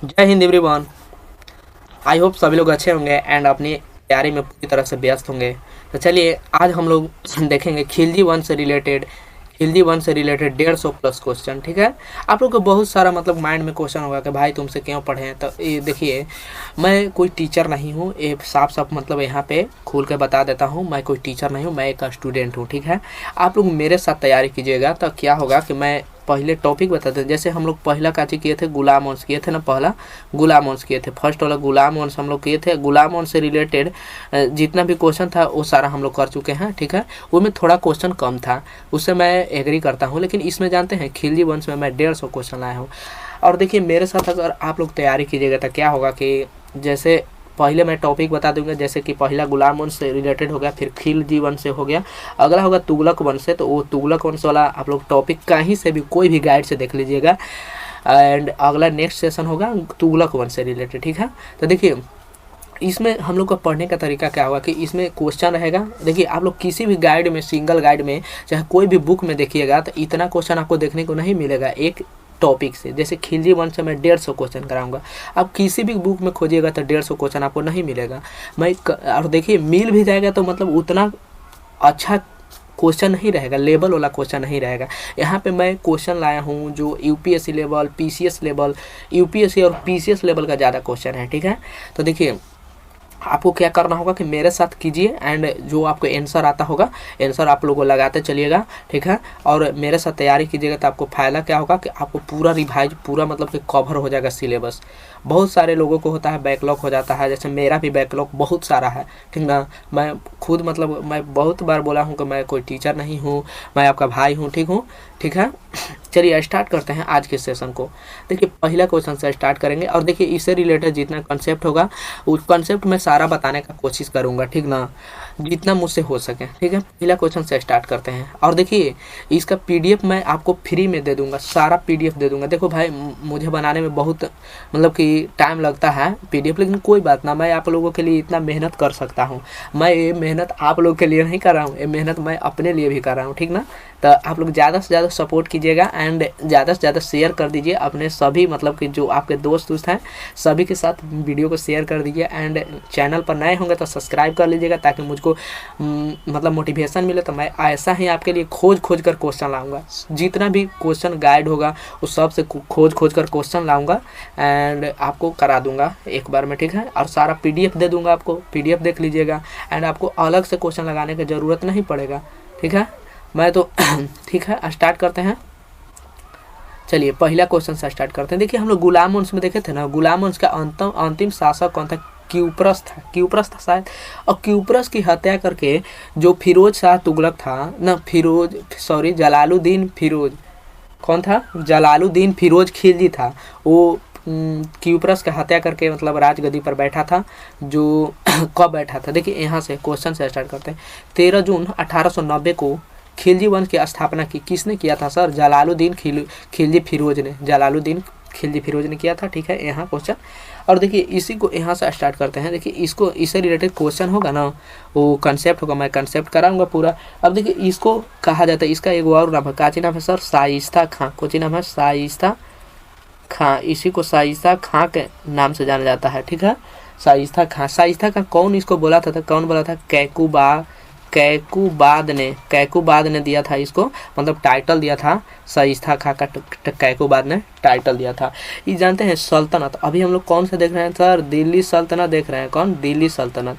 जय Hind everyone. I hope सभी लोग अच्छे होंगे एंड अपनी तैयारी में पूरी तरह से व्यस्त होंगे। तो चलिए आज हम लोग देखेंगे खिलजी वन से रिलेटेड 150 प्लस क्वेश्चन। ठीक है, आप लोग को बहुत सारा मतलब माइंड में क्वेश्चन होगा कि भाई तुमसे क्यों पढ़े। तो ये देखिए, मैं कोई टीचर नहीं हूँ, ये साफ साफ मतलब यहाँ पे खोल के बता देता हूँ, मैं कोई टीचर नहीं हूँ, मैं एक स्टूडेंट हूँ। ठीक है, आप लोग मेरे साथ तैयारी कीजिएगा तो क्या होगा कि मैं पहले टॉपिक बताते हैं। जैसे हम लोग पहला काची किए थे, गुलाम वंश किए थे ना, पहला गुलाम वंश किए थे, फर्स्ट वाला गुलाम वंश हम लोग किए थे। गुलाम वंश से रिलेटेड जितना भी क्वेश्चन था वो सारा हम लोग कर चुके हैं। ठीक है, वो में थोड़ा क्वेश्चन कम था, उससे मैं एग्री करता हूँ, लेकिन इसमें जानते हैं खिलजी वंश में मैं 150 क्वेश्चन लाया हूँ। और देखिए मेरे साथ अगर आप लोग तैयारी कीजिएगा तो क्या होगा कि जैसे पहले मैं टॉपिक बता दूंगा, जैसे कि पहला गुलाम वंश से रिलेटेड हो गया, फिर खिलजी वंश से हो गया, अगला होगा तुगलक वंश से। तो वो तुगलक वंश वाला आप लोग टॉपिक कहीं से भी कोई भी गाइड से देख लीजिएगा। एंड अगला नेक्स्ट सेशन होगा तुगलक वंश से रिलेटेड। ठीक है, तो देखिए इसमें हम लोग का पढ़ने का तरीका क्या होगा कि इसमें क्वेश्चन रहेगा। देखिए आप लोग किसी भी गाइड में, सिंगल गाइड में, चाहे कोई भी बुक में देखिएगा तो इतना क्वेश्चन आपको देखने को नहीं मिलेगा एक टॉपिक से। जैसे खिलजी वंश से मैं 150 क्वेश्चन कराऊंगा, आप किसी भी बुक में खोजिएगा तो 150 क्वेश्चन आपको नहीं मिलेगा। और देखिए मिल भी जाएगा तो मतलब उतना अच्छा क्वेश्चन नहीं रहेगा, लेवल वाला क्वेश्चन नहीं रहेगा। यहाँ पे मैं क्वेश्चन लाया हूँ जो UPSC level, PCS level, UPSC और पीसीएस लेवल का ज़्यादा क्वेश्चन है। ठीक है, तो देखिए आपको क्या करना होगा कि मेरे साथ कीजिए एंड जो आपको आंसर आता होगा आंसर आप लोगों को लगाते चलिएगा। ठीक है, और मेरे साथ तैयारी कीजिएगा तो आपको फ़ायदा क्या होगा कि आपको पूरा रिवाइज, पूरा मतलब कि कवर हो जाएगा सिलेबस। बहुत सारे लोगों को होता है बैकलॉग हो जाता है, जैसे मेरा भी बैकलॉग बहुत सारा है। ठीक ना, मैं खुद मतलब मैं बहुत बार बोला हूँ कि मैं कोई टीचर नहीं हूँ, मैं आपका भाई हूँ। ठीक हूँ, ठीक है। चलिए स्टार्ट करते हैं आज के सेशन को। देखिए पहला क्वेश्चन से स्टार्ट करेंगे और देखिए इससे रिलेटेड जितना कंसेप्ट होगा उस कंसेप्ट में सारा बताने का कोशिश करूंगा। ठीक ना, जितना मुझसे हो सके। ठीक है, पहला क्वेश्चन से स्टार्ट करते हैं और देखिए इसका पीडीएफ मैं आपको फ्री में दे दूंगा, सारा पीडीएफ दे दूंगा। देखो भाई मुझे बनाने में बहुत मतलब कि टाइम लगता है पीडीएफ, लेकिन कोई बात ना, मैं आप लोगों के लिए इतना मेहनत कर सकता हूँ। मैं ये मेहनत आप लोगों के लिए नहीं कर रहा हूँ, ये मेहनत मैं अपने लिए भी कर रहा हूँ। ठीक ना, तो आप लोग ज़्यादा से ज़्यादा सपोर्ट कीजिएगा एंड ज़्यादा से ज़्यादा शेयर कर दीजिए अपने सभी मतलब कि जो आपके दोस्त हैं सभी के साथ वीडियो को शेयर कर दीजिए। एंड चैनल पर नए होंगे तो सब्सक्राइब कर लीजिएगा ताकि मुझको मतलब मोटिवेशन मिले। तो मैं ऐसा ही आपके लिए खोज खोज कर क्वेश्चन लाऊंगा, जितना भी क्वेश्चन गाइड होगा उस सब से खोज खोज कर क्वेश्चन लाऊंगा एंड आपको करा दूंगा एक बार में। ठीक है, और सारा पीडीएफ दे दूंगा, आपको पीडीएफ देख लीजिएगा एंड आपको अलग से क्वेश्चन लगाने की ज़रूरत नहीं पड़ेगा। ठीक है, मैं तो ठीक है स्टार्ट करते हैं। चलिए पहला क्वेश्चन से स्टार्ट करते हैं। देखिए हम लोग गुलाम वंश में देखे थे ना, गुलाम वंश का अंतिम शासक कौन था? क्यूप्रस था, क्यूप्रस था शायद। और क्यूप्रस की हत्या करके जो फिरोज शाह तुगलक था ना, जलालुद्दीन फिरोज, कौन था? जलालुद्दीन फिरोज खिलजी था। वो क्यूप्रस की हत्या करके मतलब राजगद्दी पर बैठा था, जो कब बैठा था? देखिए यहाँ से क्वेश्चन से स्टार्ट करते हैं। 13 जून 1890 को खिलजी वंश की स्थापना की किसने किया था सर? जलालुद्दीन खिलजी फिरोज ने, जलालुद्दीन खिलजी फिरोज ने किया था। ठीक है, यहाँ क्वेश्चन। और देखिए इसी को यहाँ से स्टार्ट करते हैं। देखिए इसको, इससे रिलेटेड क्वेश्चन होगा ना, वो कंसेप्ट होगा, मैं कंसेप्ट कराऊंगा पूरा। अब देखिए इसको कहा जाता है, इसका एक और नाम है, काची नाम है सर? शाइस्ता खां। कोची नाम है? शाइस्ता खां। इसी को शाइस्ता खां के नाम से जाना जाता है। ठीक है, शाइस्ता खां। शाइस्ता खां कौन इसको बोला था? कौन बोला था? कैकुबाद ने दिया था इसको, मतलब टाइटल दिया था शाइस्ता खां का, कैकुबाद ने टाइटल दिया था। ये जानते हैं सल्तनत, अभी हम लोग कौन सा देख रहे हैं सर? दिल्ली सल्तनत देख रहे हैं। कौन? दिल्ली सल्तनत,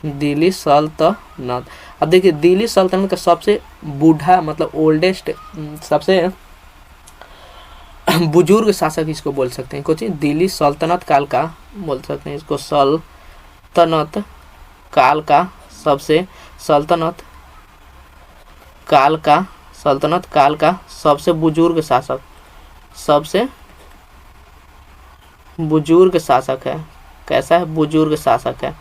दिल्ली सल्तनत। अब देखिए दिल्ली सल्तनत का सबसे बूढ़ा मतलब ओल्डेस्ट, सबसे बुजुर्ग शासक इसको बोल सकते हैं। कुछ दिल्ली सल्तनत काल का बोल सकते हैं इसको, सल्तनत काल का सबसे, सल्तनत काल का सबसे बुजुर्ग शासक, सबसे बुजुर्ग शासक है। कैसा है? बुजुर्ग शासक है,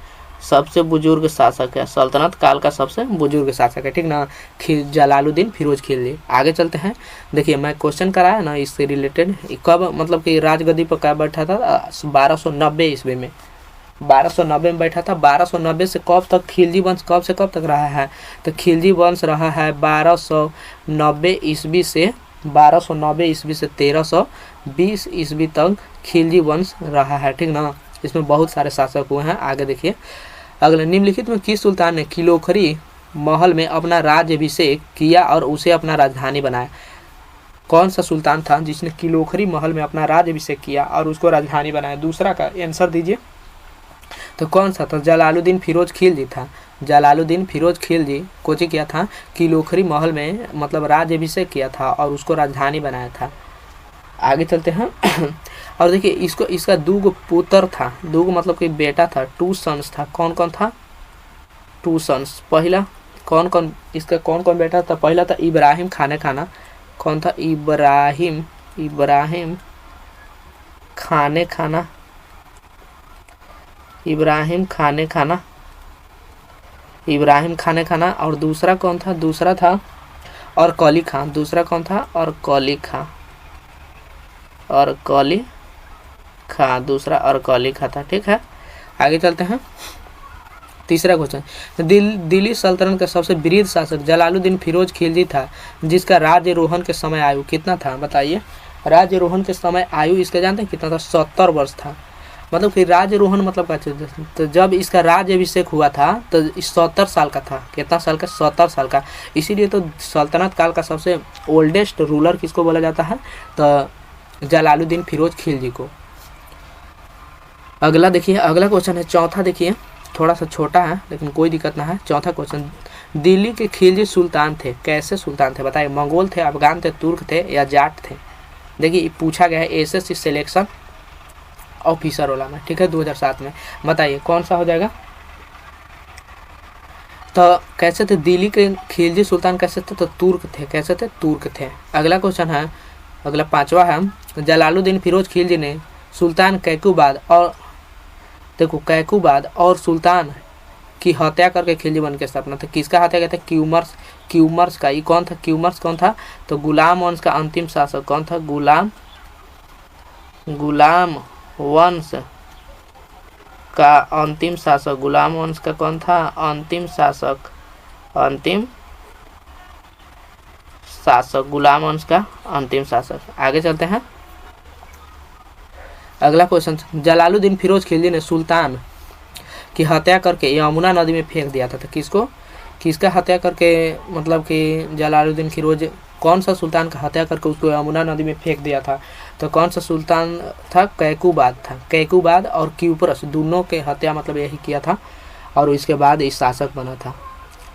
सबसे बुजुर्ग शासक है, सल्तनत काल का सबसे बुजुर्ग शासक है। ठीक ना, जलालुद्दीन फिरोज खिलजी। आगे चलते हैं। देखिए मैं क्वेश्चन कराया ना इससे रिलेटेड, कब मतलब कि राजगद्दी पर कब बैठा था? 1290 ईस्वी में, 1290 में बैठा था। 1290 से कब तक खिलजी वंश, कब से कब तक रहा है? तो खिलजी वंश रहा है 1290 ईस्वी से 1290 ईस्वी से 1320 ईस्वी तक खिलजी वंश रहा है, ठीक ना। इसमें बहुत सारे शासक हुए हैं। आगे देखिए अगले, निम्नलिखित में किस सुल्तान ने किलोखरी महल में अपना राज्याभिषेक किया और उसे अपना राजधानी बनाया? कौन सा सुल्तान था जिसने किलोखरी महल में अपना राज्याभिषेक किया और उसको राजधानी बनाया? दूसरा का आंसर दीजिए। तो कौन सा था? जलालुद्दीन फिरोज खिलजी था। जलालुद्दीन फिरोज खिलजी कोची किया था? किलोखरी महल में मतलब राज्याभिषेक किया था और उसको राजधानी बनाया था। आगे चलते हैं और देखिए इसको, इसका दूगो पुत्र था, दूगो मतलब कि बेटा था, 2 सन्स था। कौन कौन था? 2 सन्स। पहला कौन कौन, इसका कौन कौन बेटा था? पहला था इब्राहिम खाने खाना। कौन था? इब्राहिम खाने खाना, इब्राहिम खाने खाना, इब्राहिम खाने खाना। और दूसरा कौन था? दूसरा था अरकली खां। दूसरा कौन था? अरकली खां, अरकली खां, दूसरा अरकली खां था, ठीक है। आगे चलते हैं तीसरा क्वेश्चन, दिल्ली सल्तनत का सबसे वृद्ध शासक जलालुद्दीन फिरोज खिलजी था, जिसका राज्यारोहण के समय आयु कितना था? बताइए। राज्यारोहण के समय आयु इसका जानते हैं कितना था? 70 वर्ष था। मतलब कि राज्यारोहण मतलब क्या चीज? तो जब इसका राज्याभिषेक हुआ था तो 70 साल का था। कितना साल का? 70 साल का। इसीलिए तो सल्तनत काल का सबसे ओल्डेस्ट रूलर किसको बोला जाता है? तो जलालुद्दीन फिरोज खिलजी को। अगला देखिए, अगला क्वेश्चन है चौथा। देखिए थोड़ा सा छोटा है लेकिन कोई दिक्कत ना है। चौथा क्वेश्चन, दिल्ली के खिलजी सुल्तान थे, कैसे सुल्तान थे? बताइए। मंगोल थे, अफगान थे, तुर्क थे या जाट थे? देखिए पूछा गया है एसएससी सिलेक्शन ऑफिसर वाला में, ठीक है, 2007 में। बताइए कौन सा हो जाएगा? तो कैसे थे दिल्ली के खिलजी सुल्तान? कैसे थे? तो तुर्क थे। कैसे थे? तुर्क थे। अगला क्वेश्चन है, अगला पांचवा है, जलालुद्दीन फिरोज खिलजी ने सुल्तान कैकुबाद और, देखो कैकुबाद और सुल्तान की हत्या करके खिलजी वन की स्थापना था। किसका हत्या किया था? क्यूमर्स का। ये कौन था? क्यूमर्स कौन था? तो गुलाम वंश का अंतिम शासक कौन था? गुलाम वंश का अंतिम शासक। गुलाम वंश का कौन था? अंतिम शासक, अंतिम शासक, गुलाम वंश का अंतिम शासक। आगे चलते हैं अगला क्वेश्चन, जलालुद्दीन फिरोज खिलजी ने सुल्तान की हत्या करके यमुना नदी में फेंक दिया था। तो किसको, किसका हत्या करके, मतलब कि जलालुद्दीन फिरोज कौन सा सुल्तान का हत्या करके उसको यमुना नदी में फेंक दिया था? तो कौन सा सुल्तान था? कैकुबाद था। कैकुबाद और क्यूपरस दोनों के हत्या मतलब यही किया था और इसके बाद इस शासक बना था।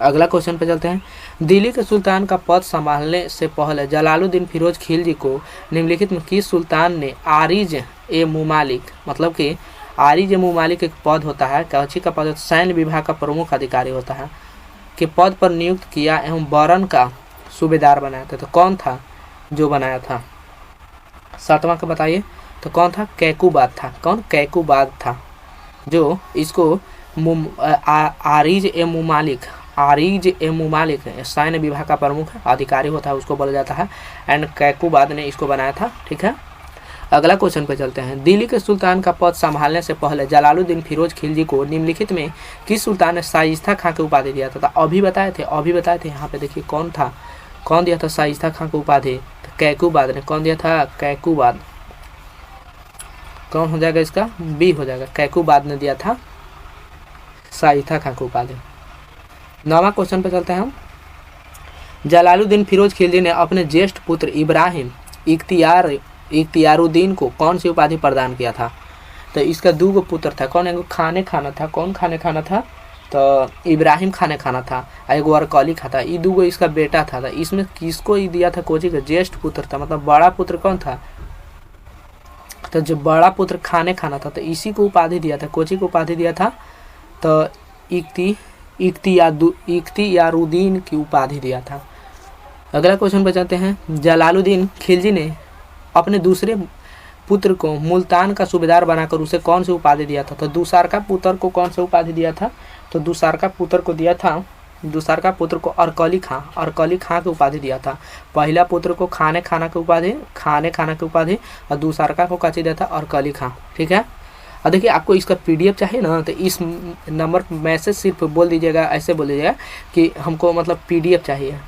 अगला क्वेश्चन पे चलते हैं, दिल्ली के सुल्तान का पद संभालने से पहले जलालुद्दीन फिरोज खिलजी को निम्नलिखित में किस सुल्तान ने आरिज ए मुमालिक, मतलब कि आरिज ए मुमालिक एक पद होता है, कौची का पद? सैन्य विभाग का प्रमुख अधिकारी होता है, के पद पर नियुक्त किया एवं बरन का सूबेदार बनाया था। तो कौन था जो बनाया था? सातवां का बताइए। तो कौन था? कैकुबाद था। कौन? कैकुबाद था जो इसको आरिज ए मुमालिक, आरिज ए मुमालिक सैन्य विभाग का प्रमुख अधिकारी होता है, उसको बोला जाता है। एंड कैकुबाद ने इसको बनाया था, ठीक है। अगला क्वेश्चन पे चलते हैं, दिल्ली के सुल्तान का पद संभालने से पहले जलालुद्दीन फिरोज खिलजी को निम्नलिखित में किस सुल्तान ने शाइस्ता खां की उपाधि दिया था? अभी बताए थे। यहाँ पे देखिए कौन था, कौन दिया था शाइस्ता खां को उपाधि? तो कैकुबाद ने। कौन दिया था? कैकुबाद। कौन हो जाएगा इसका? बी हो जाएगा। कैकुबाद ने दिया था शाइस्ता खां को उपाधि। 9वां क्वेश्चन पे चलते हैं हम, जलालुद्दीन फिरोज खिलजी ने अपने ज्येष्ठ पुत्र इब्राहिम इख्तियारुद्दीन को कौन सी उपाधि प्रदान किया था? तो इसका दूगो पुत्र था। कौन? एगो खाने खाना था। कौन खाने खाना था? तो इब्राहिम खाने खाना था, एगो अरकली खां था। ये दूगो इसका बेटा था। तो इसमें किसको ही दिया था? कोची का ज्येष्ठ पुत्र था, मतलब बड़ा पुत्र कौन था? तो जो बड़ा पुत्र खाने खाना था तो इसी को उपाधि दिया था। कोची को उपाधि दिया था? तो इख्तियारुद्दीन की उपाधि दिया था। अगला क्वेश्चन पे जाते हैं, जलालुद्दीन खिलजी ने अपने दूसरे पुत्र को मुल्तान का सूबेदार बनाकर उसे कौन सी उपाधि दिया था? तो दूसारका पुत्र को कौन सी उपाधि दिया था? तो दूसारका पुत्र को दिया था, दूसारका पुत्र को अरकली खां की उपाधि दिया था। पहला पुत्र को खाने खाना की उपाधि और दूसारका को कैसे दिया था? अरकली खां, ठीक है। और देखिए आपको इसका पीडीएफ चाहिए ना, तो इस नंबर पर मैसेज सिर्फ बोल दीजिएगा, ऐसे बोल दीजिएगा कि हमको मतलब पीडीएफ चाहिए।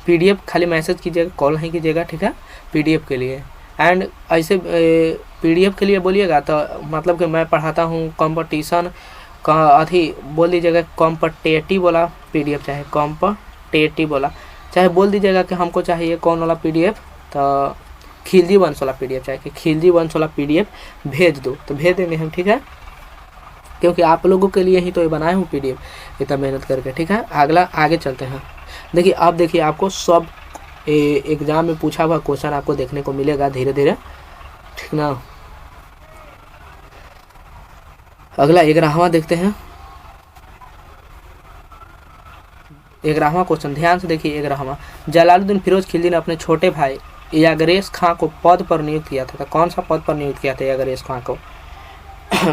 PDF खाली मैसेज कीजिएगा, कॉल नहीं कीजिएगा, ठीक है, PDF के लिए। एंड ऐसे PDF के लिए बोलिएगा तो मतलब कि मैं पढ़ाता हूँ कंपटीशन का अथी बोल दीजिएगा, कॉम्पटेटिव वाला PDF चाहे कॉम्पटेटिव वाला, चाहे बोल दीजिएगा कि हमको चाहिए कौन वाला PDF, तो खिलजी वंश वाला PDF चाहे कि खिलजी वंश वाला PDF भेज दो, तो भेज देंगे हम, ठीक है, क्योंकि आप लोगों के लिए ही तो ये बनाए हूँ PDF इतना मेहनत करके, ठीक है। अगला आगे चलते हैं। देखिए अब देखिए आपको सब एग्जाम में पूछा हुआ क्वेश्चन आपको देखने को मिलेगा धीरे धीरे, ठीक ना। अगला 11वां देखते हैं। 11वां क्वेश्चन ध्यान से देखिए। 11वां, जलालुद्दीन फिरोज खिलजी ने अपने छोटे भाई यागरेश खां को पद पर नियुक्त किया था। तो कौन सा पद पर नियुक्त किया था यागरेश खां को?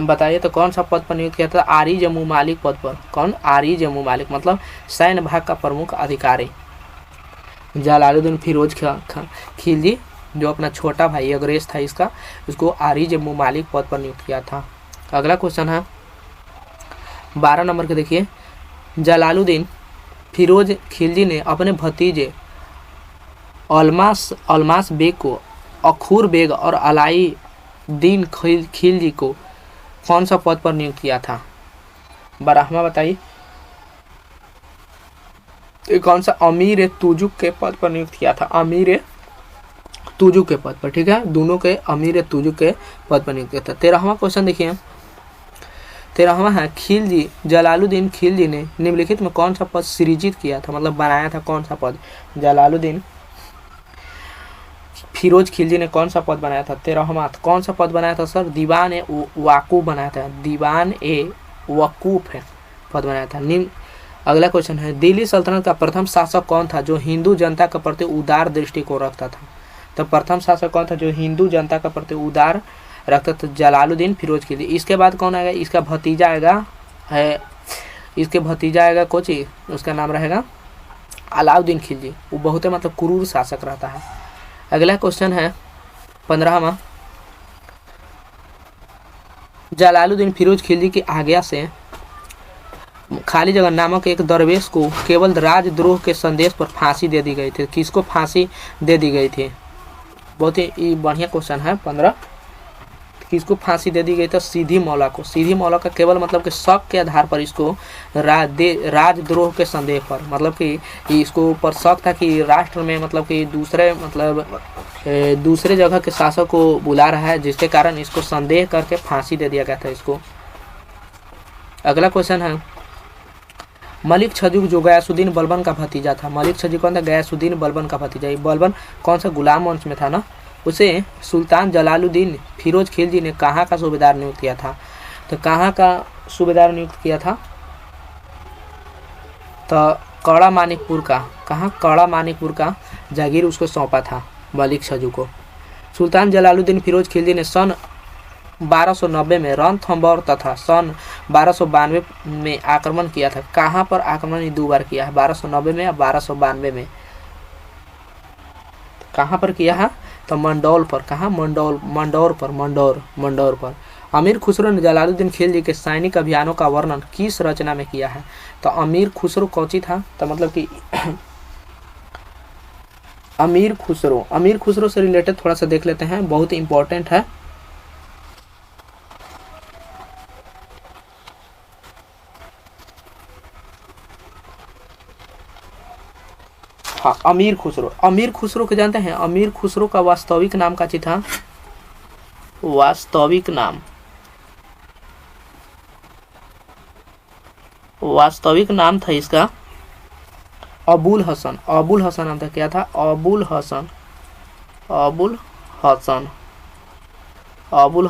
बताइए तो कौन सा पद पर नियुक्त किया था? आरी जम्मू मालिक पद पर। कौन? आरी जम्मू मालिक मतलब सैन्य भाग का प्रमुख अधिकारी। जलालुद्दीन फिरोज खिलजी जो अपना छोटा भाई अग्रेस था इसका, उसको आरी जम्मू मालिक पद पर नियुक्त किया था। अगला क्वेश्चन है 12 नंबर के, देखिए जलालुद्दीन फिरोज खिलजी ने अपने भतीजे अलमास बेग को अखूर बेग और अलाई दीन खिलजी को कौन सा पद पर नियुक्त किया था? 12वां बताइए कौन सा? अमीर तुजुक के पद पर नियुक्त किया था। अमीर तुजुक के पद पर, ठीक है, दोनों के अमीर तुजुक के पद पर नियुक्त किया था। 13वां क्वेश्चन देखिए। 13वां है खिलजी जलालुद्दीन खिलजी ने निम्नलिखित में कौन सा पद सृजित किया था, मतलब बनाया था कौन सा पद? जलालुद्दीन फिरोज खिलजी ने कौन सा पद बनाया था? 13वां कौन सा पद बनाया था सर? दीवान ए वाकूफ बनाया था। दीवान ए वकूफ है पद बनाया था। निम्न अगला क्वेश्चन है दिल्ली सल्तनत का प्रथम शासक कौन था जो हिंदू जनता के प्रति उदार दृष्टिकोण रखता था? तो प्रथम शासक कौन था जो हिंदू जनता के प्रति उदार रखता था? जलालुद्दीन फिरोज खिलजी। इसके बाद कौन आएगा? इसका भतीजा आएगा है, इसके भतीजा आएगा कोची, उसका नाम रहेगा अलाउद्दीन खिलजी। वो बहुत मतलब क्रूर शासक रहता है। अगला क्वेश्चन है 15वां, जलालुद्दीन फिरोज खिलजी की आज्ञा से खाली जगह नामक एक दरवेश को केवल राजद्रोह के संदेश पर फांसी दे दी गई थी। किसको फांसी दे दी गई थी? बहुत ही बढ़िया क्वेश्चन है। 15 किसको फांसी दे दी गई? तो सीधी मौला को। सीधी मौला का केवल मतलब कि शक के आधार पर इसको राजद्रोह के संदेह पर, मतलब कि इसको ऊपर शक था कि राष्ट्र में मतलब कि दूसरे जगह के शासक को बुला रहा है, जिसके कारण इसको संदेह करके फांसी दे दिया गया था इसको। अगला क्वेश्चन है मलिक छजुक जो गयासुद्दीन बलबन का भतीजा था। मलिक छजुक कौन था? गयासुद्दीन बलबन का भतीजा। ये बलबन कौन सा? गुलाम वंश में था ना। उसे सुल्तान जलालुद्दीन फिरोज खिलजी ने कहाँ का सूबेदार नियुक्त किया था? तो कहाँ का सूबेदार नियुक्त किया था? तो कड़ा मानिकपुर का। कहाँ? कड़ा मानिकपुर का जागीर उसको सौंपा था मलिक छजू को। सुल्तान जलालुद्दीन फिरोज खिलजी ने सन 1290 में रणथंभौर तथा सन 1292 में आक्रमण किया था। कहाँ पर आक्रमण 2 बार किया है? 1290 में या 1292 में? कहाँ पर किया है? तो मंडौर पर। कहाँ? मंडौर पर। अमीर खुसरो ने जलालुद्दीन खिलजी के सैनिक अभियानों का वर्णन किस रचना में किया है? तो अमीर खुसरो कौची था? तो मतलब कि अमीर खुसरो से रिलेटेड थोड़ा सा देख लेते हैं, बहुत इंपॉर्टेंट है। हाँ, अमीर खुसरो के जानते हैं? अमीर खुसरो का वास्तविक नाम का था? वास्तविक नाम था इसका अबुल हसन नाम था। क्या था? अबुल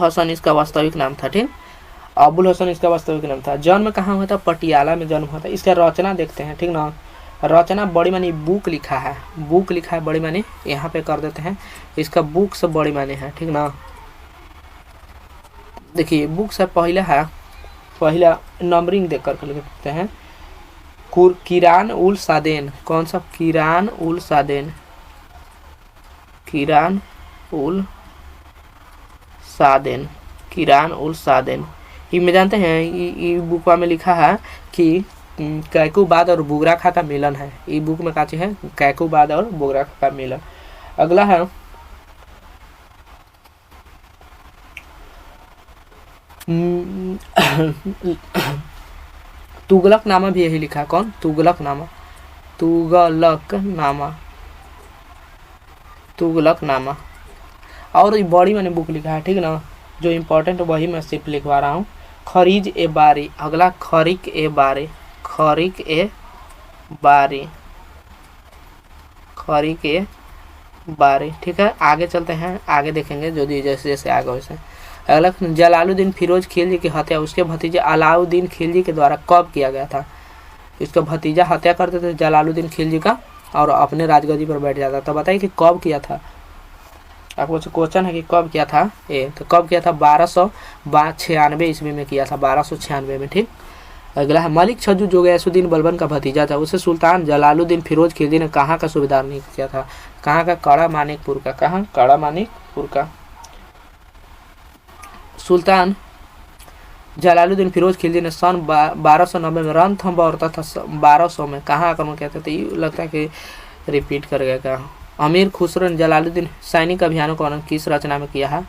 हसन इसका वास्तविक नाम था। ठीक, अबुल हसन इसका वास्तविक नाम था। जन्म कहाँ हुआ था? पटियाला में जन्म हुआ था। इसका रचना देखते हैं, ठीक ना। रचना बड़ी मानी बुक लिखा है बड़ी मानी, यहाँ पे कर देते हैं। इसका बुक से बड़ी मानी है, ठीक ना। देखिए बुक से पहला नंबरिंग देख कर लिखते हैं। किरान उल सादेन। कौन सा? किरान उल सादेन। इनमें जानते हैं बुकवा में लिखा है कि कैकुबाद और बुगरा खा का मिलन है। ई बुक में का चीज है, कैकुबाद और बुगरा खा का मिलन। अगला है तुगलकनामा भी यही लिखा है। कौन? तुगलकनामा। तुगलकनामा, तुगलकनामा। और ये बड़ी मैंने बुक लिखा है, ठीक ना, जो इम्पोर्टेंट वही मैं सिर्फ लिखवा रहा हूँ। खरीज ए बारी। अगला खरीक ए बारी, खरीक ए बारी, खरीक ए बारी। ठीक है, आगे चलते हैं, आगे देखेंगे जो जैसे जैसे आगे वैसे। अगला जलालुद्दीन फिरोज खिलजी की हत्या उसके भतीजे अलाउद्दीन खिलजी के द्वारा कब किया गया था? इसका भतीजा हत्या करते थे जलालुद्दीन खिलजी का और अपने राजगद्दी पर बैठ जाता। तो बताइए कि कब किया था? आपको क्वेश्चन है कि कब किया था ये, तो कब किया था? 1296 ईस्वी में किया था, 1296 में। ठीक। अगला है मलिक छज्जू जो गयासुद्दीन बलबन का भतीजा था, उसे सुल्तान जलालुद्दीन फिरोज खिलजी ने कहाँ का सूबेदार नियुक्त किया था? कहाँ का? कड़ा मानिकपुर का। कहाँ? कड़ा मानिकपुर का। सुल्तान जलालुद्दीन फिरोज खिलजी ने सन 1290 में रणथंभौर तथा 1200 में कहाँ आक्रमण किया था? तो ये लगता है कि रिपीट कर गया क्या? अमीर खुसरो ने जलालुद्दीन सैनिक अभियानों का वर्णन किस रचना में किया है?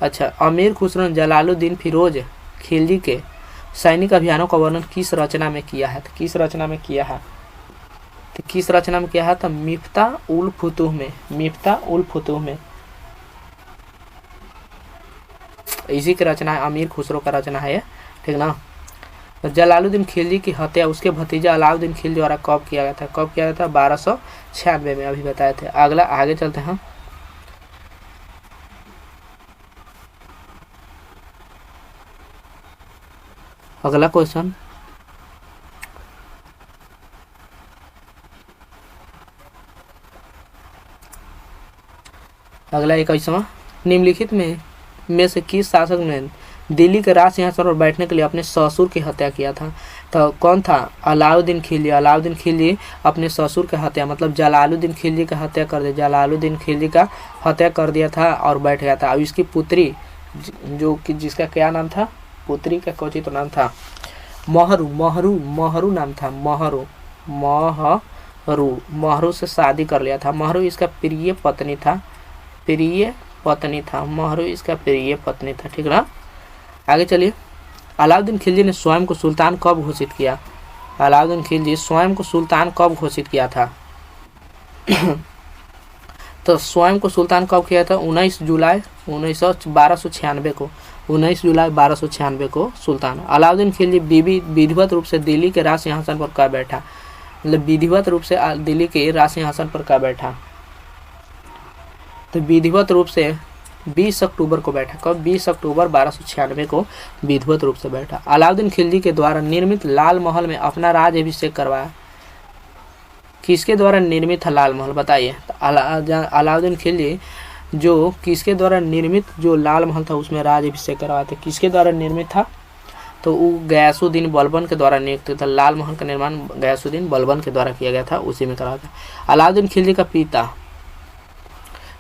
अच्छा, अमीर खुसरो ने जलालुद्दीन फिरोज खिलजी के सैनिक अभियानों का वर्णन किस रचना में किया है? तो किस रचना में किया है? तो किस रचना में किया है? तो मिफ्ता उल फुतूह में, मिफ्ता उल फुतूह में। इसी की रचना है, अमीर खुसरो का रचना है ये, ठीक ना। तो जलालुद्दीन खिलजी की हत्या उसके भतीजा अलाउद्दीन खिलजी द्वारा कब किया गया था? कब किया गया था? 1296 में, अभी बताए थे। अगला आगे चलते हैं। अगला क्वेश्चन, अगला 21वां, निम्नलिखित में से किस शासक ने दिल्ली के राज सिंहासन पर बैठने के लिए अपने ससुर की हत्या किया था? तो कौन था? अलाउद्दीन खिलजी। अलाउद्दीन खिलजी अपने ससुर की हत्या, मतलब जलालुद्दीन खिलजी का हत्या कर दिया, जलालुद्दीन खिलजी का हत्या कर दिया था और बैठ गया था। अब इसकी पुत्री जो कि जिसका क्या नाम था? पुत्री का कोची तो नाम था महरू, महरू, महरू नाम था, महरू, महरू, महरू से शादी कर लिया था। महरू इसका प्रिय पत्नी था, प्रिय पत्नी था, महरू इसका प्रिय पत्नी था, ठीक ना। आगे चलिए। अलाउद्दीन खिलजी ने स्वयं को सुल्तान कब घोषित किया? अलाउद्दीन खिलजी स्वयं को सुल्तान कब घोषित किया था? तो स्वयं को सुल्तान कब किया था? 19 जुलाई 1296 को, 19 जुलाई 1296 को सुल्तान। अलाउद्दीन खिलजी विधिवत रूप से दिल्ली के राज सिंहासन पर कब बैठा? मतलब विधिवत रूप से दिल्ली के राज सिंहासन पर कब बैठा? तो विधिवत रूप से 20 अक्टूबर को बैठा। कब? 20 अक्टूबर 1296 को विधिवत रूप से बैठा। अलाउद्दीन खिलजी के द्वारा निर्मित लाल महल में अपना राज अभिषेक करवाया। किसके द्वारा निर्मित था लाल महल? बताइए। तो अलाउद्दीन खिलजी जो किसके द्वारा निर्मित जो लाल महल था उसमें राज अभिषेक करवाया था, किसके द्वारा निर्मित था? तो वो गयासुद्दीन बलबन के द्वारा नियुक्त था। लाल महल का निर्माण गयासुद्दीन बलबन के द्वारा किया गया था, उसी में करवाया था। अलाउद्दीन खिलजी का पिता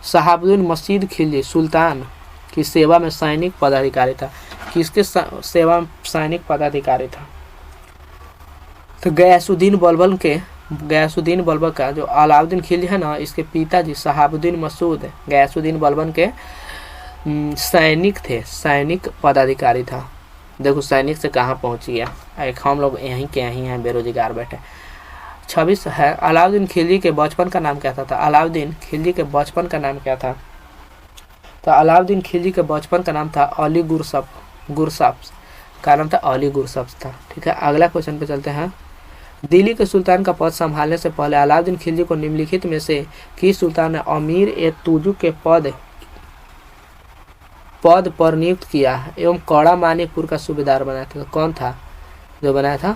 शहाबुद्दीन मजीद खिलजी सुल्तान की सेवा में सैनिक पदाधिकारी था। किसके सेवा में सैनिक पदाधिकारी था? तो गयासुद्दीन बलबन का जो अलाउद्दीन खिलजी है ना, इसके पिताजी शहाबुद्दीन मसूद गयासुद्दीन बलबन के सैनिक थे, सैनिक पदाधिकारी था। देखो सैनिक से कहाँ पहुँच गया, एक हम लोग यहीं के यहीं हैं बेरोजगार बैठे। 26 है, अलाउद्दीन खिलजी के बचपन का नाम क्या था? अलाउद्दीन खिलजी के बचपन का नाम क्या था? तो अलाउद्दीन खिलजी के बचपन का नाम था अली गुरसब्स का नाम था अली गुरसब्स था। ठीक है, अगला क्वेश्चन पे चलते हैं। दिल्ली के सुल्तान का पद संभालने से पहले अलाउद्दीन खिलजी को निम्नलिखित में से किस सुल्तान ने अमीर ए तुजू के पद पर नियुक्त किया एवं कड़ा मानिकपुर का सूबेदार बनाया था? तो कौन था जो बनाया था?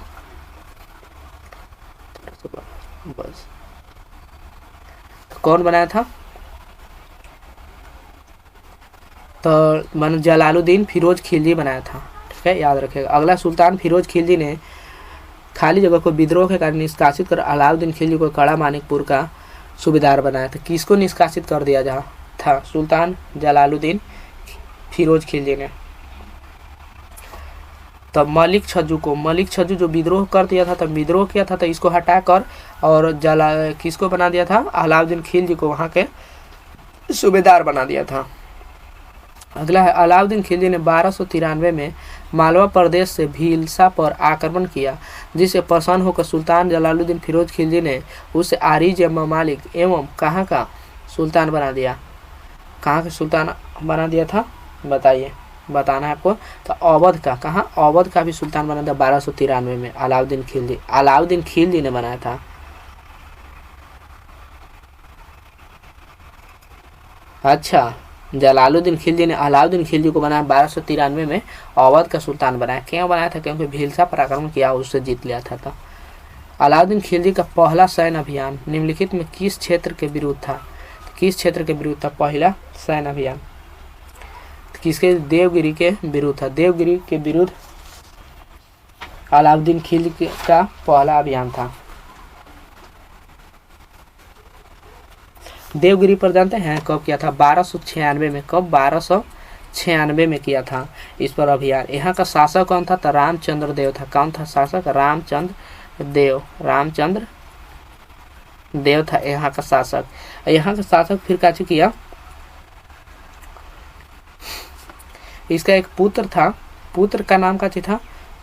बस तो कौन बनाया था? तो मन जलालुद्दीन फिरोज खिलजी बनाया था। ठीक है, याद रखिएगा। अगला, सुल्तान फिरोज खिलजी ने खाली जगह को विद्रोह के कारण निष्कासित कर अलाउद्दीन खिलजी को कड़ा मानिकपुर का सूबेदार बनाया था। किसको निष्कासित कर दिया जा था? सुल्तान जलालुद्दीन फिरोज खिलजी ने। तब मलिक छज्जू जो विद्रोह कर दिया था, तब विद्रोह किया था, तो इसको हटाकर और किसको बना दिया था, अलाउद्दीन खिलजी को वहाँ के सूबेदार बना दिया था। अगला है अलाउद्दीन खिलजी ने 1293 में मालवा प्रदेश से भीलसा पर आक्रमण किया, जिससे प्रसन्न होकर सुल्तान जलालुद्दीन फिरोज खिलजी ने उसे आरिज या ममालिक एवं कहाँ का सुल्तान बना दिया। कहाँ का सुल्तान बना दिया था बताइए, बताना है आपको। तो अवध का, कहाँ अवध का भी सुल्तान बना था 1293 में अलाउद्दीन खिलजी ने बनाया था। अच्छा, जलालुद्दीन खिलजी ने अलाउद्दीन खिलजी को बनाया 1293 में, अवध का सुल्तान बनाया। क्यों बनाया था? क्योंकि भीलसा पर आक्रमण किया, उससे जीत लिया था। तो अलाउद्दीन खिलजी का पहला सैन्य अभियान निम्नलिखित में किस क्षेत्र के विरुद्ध था? किस क्षेत्र के विरुद्ध था पहला सैन्य अभियान? किसके? देवगिरी के विरुद्ध था। देवगिरी के विरुद्ध अलाउद्दीन खिलजी का पहला अभियान था। देवगिरी पर जानते हैं कब किया था? 1296 में। कब? 1296 में किया था इस पर अभियान। यहाँ का शासक कौन था? तो रामचंद्र देव था। कौन था शासक? रामचंद्र देव था यहाँ का शासक। यहाँ का शासक फिर क्या किया? इसका एक पुत्र था, पुत्र का नाम क्या था?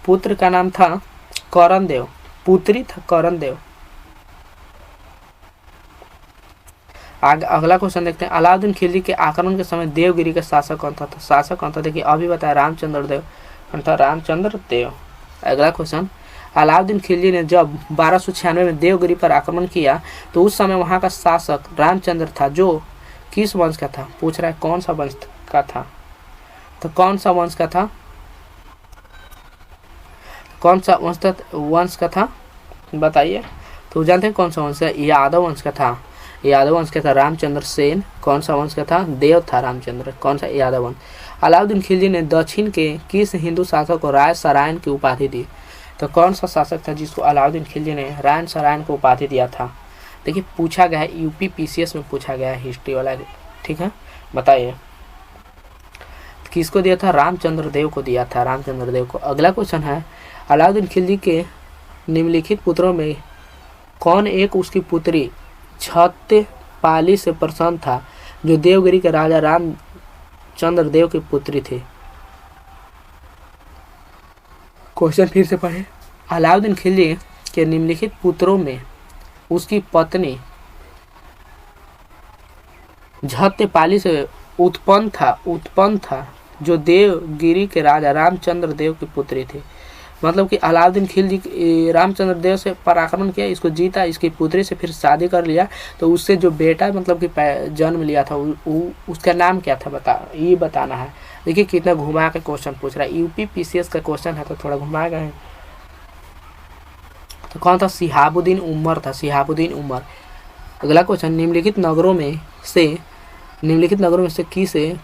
पुत्र का नाम था करण देव, पुत्री था करण देव। अगला क्वेश्चन देखते हैं। अलाउद्दीन खिलजी के आक्रमण के समय देवगिरी का शासक कौन था? तो शासक कौन था? देखिए अभी बताया रामचंद्र देव, कौन था? रामचंद्र देव। अगला क्वेश्चन, अलाउद्दीन खिलजी ने जब 1296 में देवगिरी पर आक्रमण किया तो उस समय वहां का शासक रामचंद्र था, जो किस वंश का था? पूछ रहा है कौन सा वंश का था? तो कौन सा वंश का था? कौन सा वंश का था बताइए। तो जानते हैं कौन सा वंश है? यादव वंश का था। यादव वंश का था रामचंद्र सेन। कौन सा वंश का था? देव था रामचंद्र। कौन सा? यादव वंश। अलाउद्दीन खिलजी ने दक्षिण के किस हिंदू शासक को राय सरायन की उपाधि दी? तो कौन सा शासक था जिसको अलाउद्दीन खिलजी ने राय सरायन को उपाधि दिया था? देखिए पूछा गया है, यूपी पीसीएस में पूछा गया है, हिस्ट्री वाला। ठीक है, बताइए किसको दिया था? रामचंद्र देव को दिया था, रामचंद्र देव को। अगला क्वेश्चन है, अलाउद्दीन खिलजी के निम्नलिखित पुत्रों में कौन एक उसकी पुत्री छत्रपाली से प्रसन्न था, जो देवगिरी के राजा रामचंद्र देव की पुत्री थी? क्वेश्चन फिर से पढ़े। अलाउद्दीन खिलजी के निम्नलिखित पुत्रों में उसकी पत्नी छत्रपाली से उत्पन्न था, जो देवगिरी के राजा रामचंद्र देव की पुत्री थी। मतलब कि अलाउद्दीन खिलजी रामचंद्र देव से पर आक्रमण किया, इसको जीता, इसकी पुत्री से फिर शादी कर लिया, तो उससे जो बेटा मतलब कि जन्म लिया था उसका नाम क्या था? ये बताना है। देखिए कितना घुमा के क्वेश्चन पूछ रहा है, यूपी पीसीएस का क्वेश्चन है तो थोड़ा घुमा गए हैं। तो कौन था? शिहाबुद्दीन उमर था, शिहाबुद्दीन उमर। अगला क्वेश्चन, निम्नलिखित नगरों में से किसे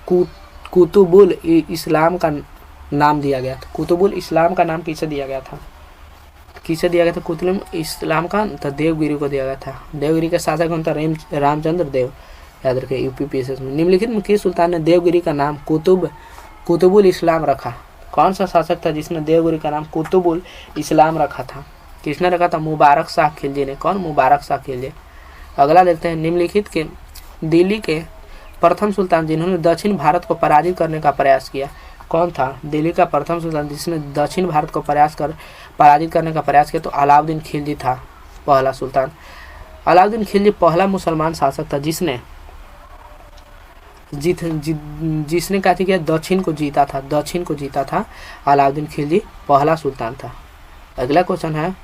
कुतुबुल इस्लाम का नाम दिया गया था? कुतुबुल इस्लाम का नाम किसे दिया गया था? किसे दिया गया था कुतुबुल इस्लाम का? तो देवगिरी को दिया गया था। देवगिरी का शासक कौन था? रामचंद्र देव। याद रखिए यूपी पीसीएस में। निम्नलिखित में किस सुल्तान ने देवगिरी का नाम कुतुबुल इस्लाम रखा? कौन सा शासक था जिसने देवगिरी का नाम कुतुबुल इस्लाम रखा था? किसने रखा था? मुबारक शाह खिलजी ने। कौन? मुबारक शाह खिलजी। अगला देखते हैं, निम्नलिखित के दिल्ली के प्रथम सुल्तान जिन्होंने दक्षिण भारत को पराजित करने का प्रयास किया, कौन था? दिल्ली का प्रथम सुल्तान जिसने दक्षिण भारत को पराजित करने का प्रयास किया, तो अलाउद्दीन खिलजी था पहला सुल्तान। अलाउद्दीन खिलजी पहला मुसलमान शासक था जिसने क्या किया? दक्षिण को जीता था। अलाउद्दीन खिलजी पहला सुल्तान था। अगला क्वेश्चन है,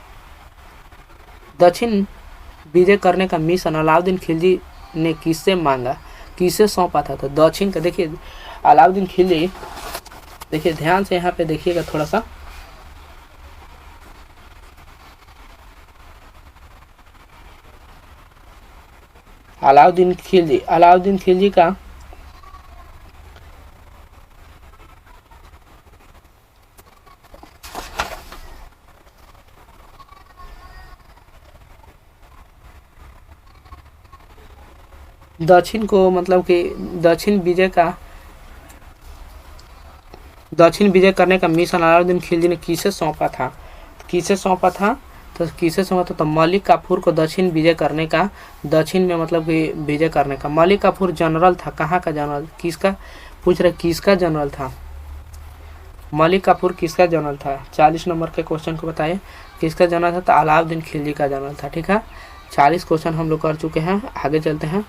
दक्षिण विजय करने का मिशन अलाउद्दीन खिलजी ने किससे मांगा, किसे सौंपा था? तो दक्षिण का। देखिए अलाउद्दीन खिलजी, देखिए ध्यान से यहाँ पे देखिएगा थोड़ा सा। अलाउद्दीन खिलजी का दक्षिण को मतलब कि दक्षिण विजय का दक्षिण विजय करने का मिशन अलाउद्दीन खिलजी ने किसे सौंपा था? किसे सौंपा था? तो किसे सौंपा था? तो मलिक काफूर को दक्षिण विजय करने का, दक्षिण में मतलब कि विजय करने का। मलिक काफूर जनरल था, कहाँ का जनरल? किसका पूछ रहे, किसका जनरल था? मलिक काफूर किसका जनरल था? 40 नंबर के क्वेश्चन को बताइए, किसका जनरल था? तो अलाउद्दीन खिलजी का जनरल था। ठीक है, 40 क्वेश्चन हम लोग कर चुके हैं, आगे चलते हैं।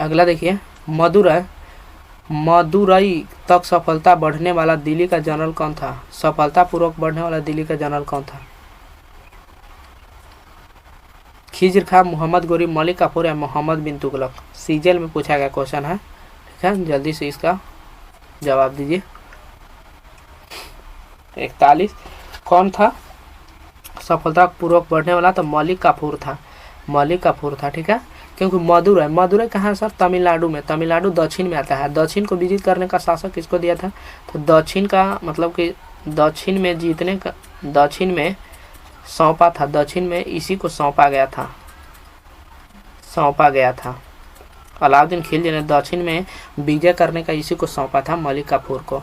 अगला देखिए, मदुरई तक सफलता बढ़ने वाला दिल्ली का जनरल कौन था? सफलतापूर्वक बढ़ने वाला दिल्ली का जनरल कौन था? खिज्र खां, मोहम्मद गोरी, मलिक काफूर या मोहम्मद बिन तुगलक? सीजीएल में पूछा गया क्वेश्चन है। ठीक है, जल्दी से इसका जवाब दीजिए। 41 कौन था सफलतापूर्वक बढ़ने वाला? तो मलिक काफूर था, मलिक काफूर था। ठीक है, क्योंकि मदुरई कहाँ है सर? तमिलनाडु में। तमिलनाडु दक्षिण में आता है। दक्षिण को विजित करने का शासक किसको दिया था? तो दक्षिण का मतलब कि दक्षिण में जीतने का, दक्षिण में सौंपा था, दक्षिण में इसी को सौंपा गया था। अलाउद्दीन खिलजी ने दक्षिण में विजय करने का इसी को सौंपा था, मलिक काफूर को।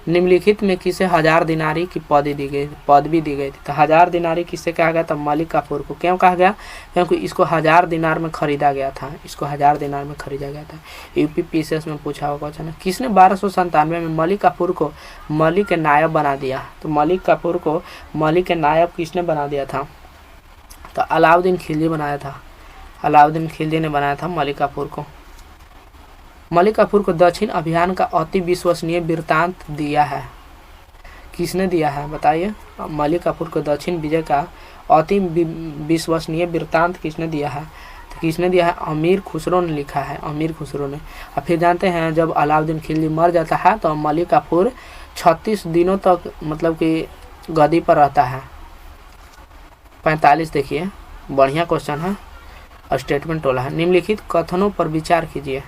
निम्नलिखित में किसे 1000 दिनारी की पदवी दी गई थी? तो 1000 दिनारी किससे कहा गया था? मलिक काफूर को। क्यों कहा गया? क्योंकि इसको 1000 दिनार में खरीदा गया था, इसको 1000 दिनार में खरीदा गया था। यूपीपीसीएस में पूछा हुआ क्वेश्चन है, किसने 1297 में मलिक काफूर को मलिक के नायब बना दिया? तो मलिक काफूर को मलिक के नायब किसने बना दिया था? तो अलाउद्दीन खिलजी बनाया था, अलाउद्दीन खिलजी ने बनाया था मलिक काफूर को। मलिक काफूर को दक्षिण अभियान का अति विश्वसनीय वृत्तांत दिया है, किसने दिया है बताइए? मलिक काफूर को दक्षिण विजय का अति विश्वसनीय वृत्तांत किसने दिया है? तो किसने दिया है? अमीर खुसरो ने लिखा है, अमीर खुसरो ने। अब फिर जानते हैं, जब अलाउद्दीन खिलजी मर जाता है तो मलिक काफूर 36 दिनों तक मतलब कि गद्दी पर रहता है। 45 देखिए, बढ़िया क्वेश्चन है, स्टेटमेंट वाला है। निम्नलिखित कथनों पर विचार कीजिए।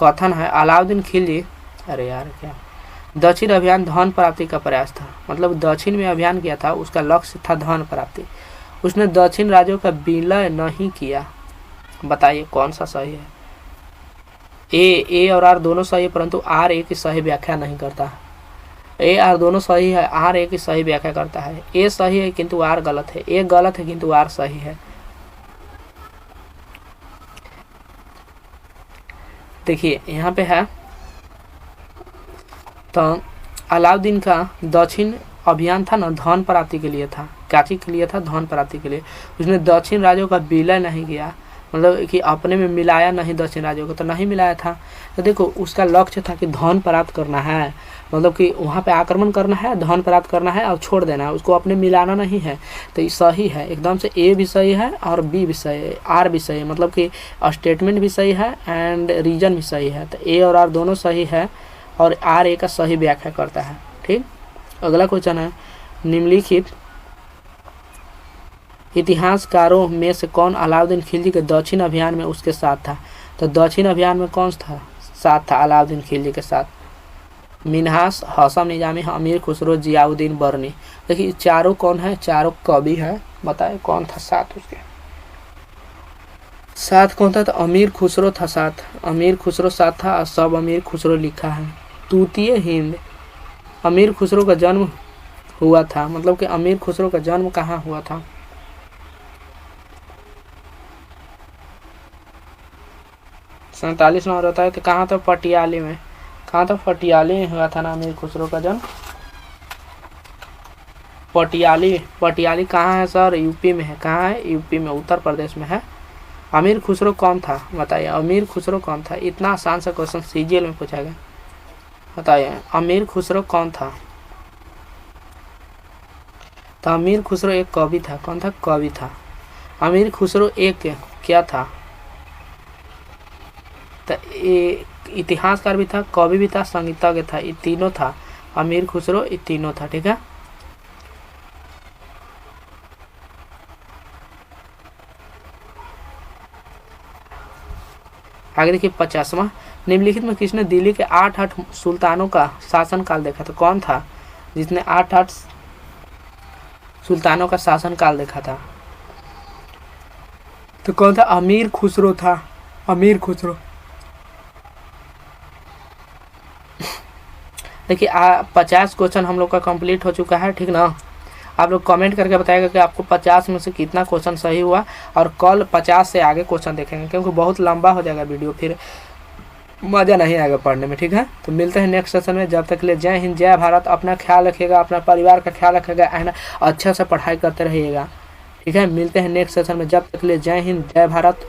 कथन है, अलाउद्दीन खिलजी, अरे यार क्या, दक्षिण अभियान धन प्राप्ति का प्रयास था, मतलब दक्षिण में अभियान किया था, उसका लक्ष्य था धन प्राप्ति। उसने दक्षिण राज्यों का विलय नहीं किया। बताइए कौन सा सही है? ए और आर दोनों सही है, परंतु आर ए की सही व्याख्या नहीं करता। ए आर दोनों सही है, आर ए की सही व्याख्या करता है। ए सही है किंतु आर गलत है, ए गलत है किंतु आर सही है। देखिए यहाँ पे है, तो अलाउद्दीन का दक्षिण अभियान था ना, धन प्राप्ति के लिए था। काची के लिए था? धन प्राप्ति के लिए। उसने दक्षिण राज्यों का विलय नहीं किया, मतलब कि अपने में मिलाया नहीं, दक्षिण राज्यों को तो नहीं मिलाया था। तो देखो उसका लक्ष्य था कि धन प्राप्त करना है, मतलब कि वहाँ पे आक्रमण करना है, धन प्राप्त करना है और छोड़ देना है, उसको अपने मिलाना नहीं है। तो ये सही है एकदम से, ए भी सही है और बी भी सही है, आर भी सही है, मतलब कि स्टेटमेंट भी सही है एंड रीजन भी सही है। तो ए और आर दोनों सही है और आर ए का सही व्याख्या करता है। ठीक, अगला क्वेश्चन है, निम्नलिखित इतिहासकारों में से कौन अलाउद्दीन खिलजी के दक्षिण अभियान में उसके साथ था? तो दक्षिण अभियान में कौन था साथ था अलाउद्दीन खिलजी के साथ? मिन्हास, हसन निजामी, अमीर खुसरो, जियाउद्दीन बर्नी। देखिए चारों कौन है? चारों कवि है, बताए कौन था साथ उसके साथ? कौन था? तो अमीर खुसरो था साथ, अमीर खुसरो साथ था, सब अमीर खुसरो लिखा है। तूतीय हिंद, अमीर खुसरो का जन्म हुआ था, मतलब कि अमीर खुसरो का जन्म कहाँ हुआ था? 47 नंबर होता है, तो कहाँ था? पटियाली में। कहाँ था? पटियाली में हुआ था ना अमीर खुसरो का जन्म, पटियाली। पटियाली कहाँ है सर? यूपी में है। कहाँ है? यूपी में, उत्तर प्रदेश में है। अमीर खुसरो कौन था बताइए? अमीर खुसरो कौन था? इतना आसान सा क्वेश्चन सीजीएल में पूछा गया, बताइए अमीर खुसरो कौन था? तो अमीर खुसरो एक कवि था। कौन था? कवि था। अमीर खुसरो एक क्या था? तो इतिहासकार भी था, कवि भी था, संगीतज्ञ था, ये तीनों था। अमीर खुसरो ये तीनों था। ठीक है, आगे देखिए 50वां, निम्नलिखित में किसने दिल्ली के 8 सुल्तानों का शासनकाल देखा? तो कौन था जिसने 8 सुल्तानों का शासनकाल देखा था? तो कौन था? अमीर खुसरो था, अमीर खुसरो। देखिए 50 क्वेश्चन हम लोग का कंप्लीट हो चुका है, ठीक ना। आप लोग कमेंट करके बताएगा कि आपको 50 में से कितना क्वेश्चन सही हुआ, और कल 50 से आगे क्वेश्चन देखेंगे, क्योंकि बहुत लंबा हो जाएगा वीडियो, फिर मज़ा नहीं आएगा पढ़ने में, ठीक है। तो मिलते हैं नेक्स्ट सेशन में, जब तक के लिए जय हिंद जय भारत। अपना ख्याल रखिएगा, अपना परिवार का ख्याल रखिएगा, एंड अच्छे से पढ़ाई करते रहिएगा, ठीक है। मिलते हैं नेक्स्ट सेशन में, जब तक के लिए जय हिंद जय भारत।